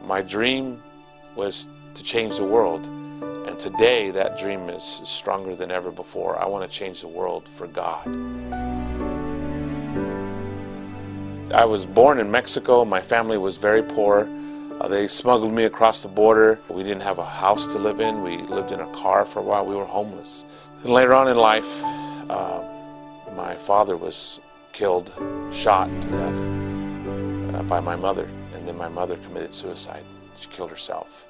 My dream was to change the world, and today that dream is stronger than ever before. I want to change the world for God. I was born in Mexico. My family was very poor. They smuggled me across the border. We didn't have a house to live in. We lived in a car for a while. We were homeless. And later on in life, my father was killed, shot to death by my mother. And then my mother committed suicide. She killed herself.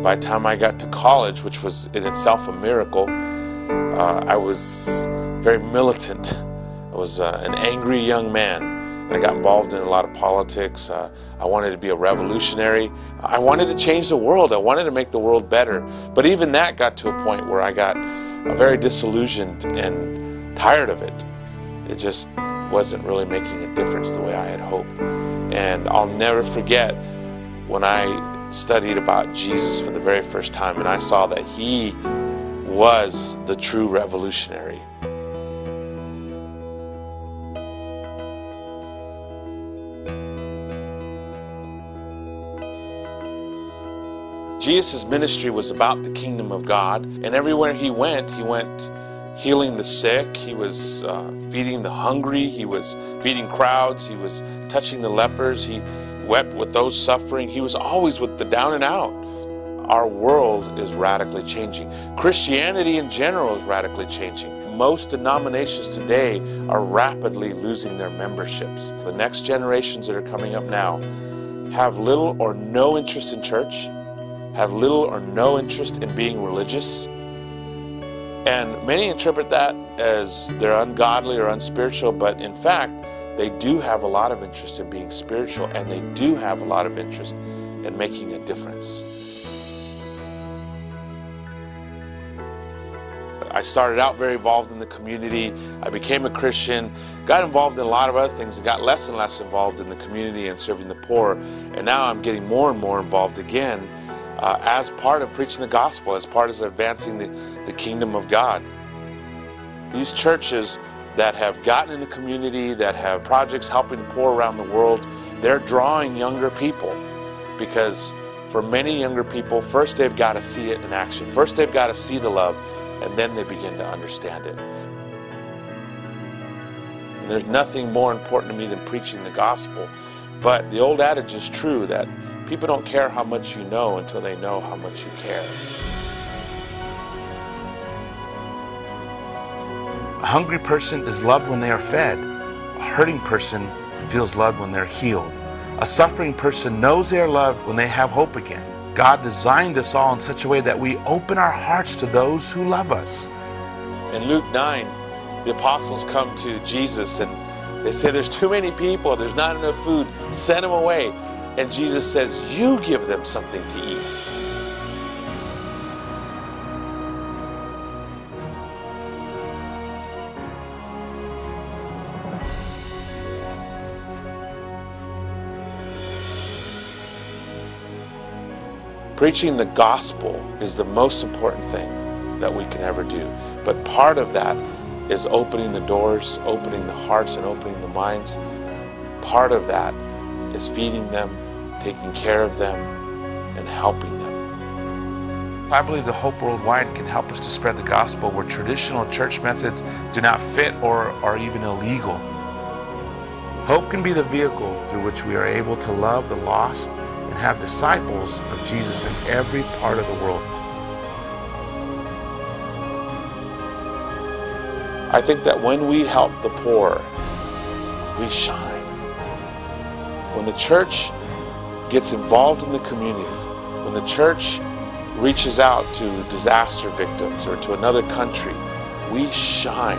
By the time I got to college, which was in itself a miracle, I was very militant. I was an angry young man. I got involved in a lot of politics. I wanted to be a revolutionary. I wanted to change the world. I wanted to make the world better. But even that got to a point where I got very disillusioned and tired of it. It just wasn't really making a difference the way I had hoped. And I'll never forget when I studied about Jesus for the very first time and I saw that he was the true revolutionary. Jesus' ministry was about the kingdom of God, and everywhere he went healing the sick, he was feeding the hungry, he was feeding crowds, he was touching the lepers, he wept with those suffering, he was always with the down and out. Our world is radically changing. Christianity in general is radically changing. Most denominations today are rapidly losing their memberships. The next generations that are coming up now have little or no interest in church, have little or no interest in being religious, and many interpret that as they're ungodly or unspiritual, but in fact, they do have a lot of interest in being spiritual, and they do have a lot of interest in making a difference. I started out very involved in the community. I became a Christian, got involved in a lot of other things, and got less and less involved in the community and serving the poor, and now I'm getting more and more involved again as part of preaching the gospel, as part of advancing the kingdom of God. These churches that have gotten in the community, that have projects helping the poor around the world, they're drawing younger people, because for many younger people, first they've got to see it in action. First they've got to see the love, and then they begin to understand it. And there's nothing more important to me than preaching the gospel, but the old adage is true that people don't care how much you know until they know how much you care. A hungry person is loved when they are fed. A hurting person feels loved when they're healed. A suffering person knows they are loved when they have hope again. God designed us all in such a way that we open our hearts to those who love us. In Luke 9, the apostles come to Jesus and they say, there's too many people, there's not enough food, send them away. And Jesus says, you give them something to eat. Preaching the gospel is the most important thing that we can ever do. But part of that is opening the doors, opening the hearts, and opening the minds. Part of that is feeding them, taking care of them, and helping them. I believe the Hope Worldwide can help us to spread the gospel where traditional church methods do not fit or are even illegal. Hope can be the vehicle through which we are able to love the lost and have disciples of Jesus in every part of the world. I think that when we help the poor, we shine. When the church gets involved in the community, when the church reaches out to disaster victims or to another country, we shine.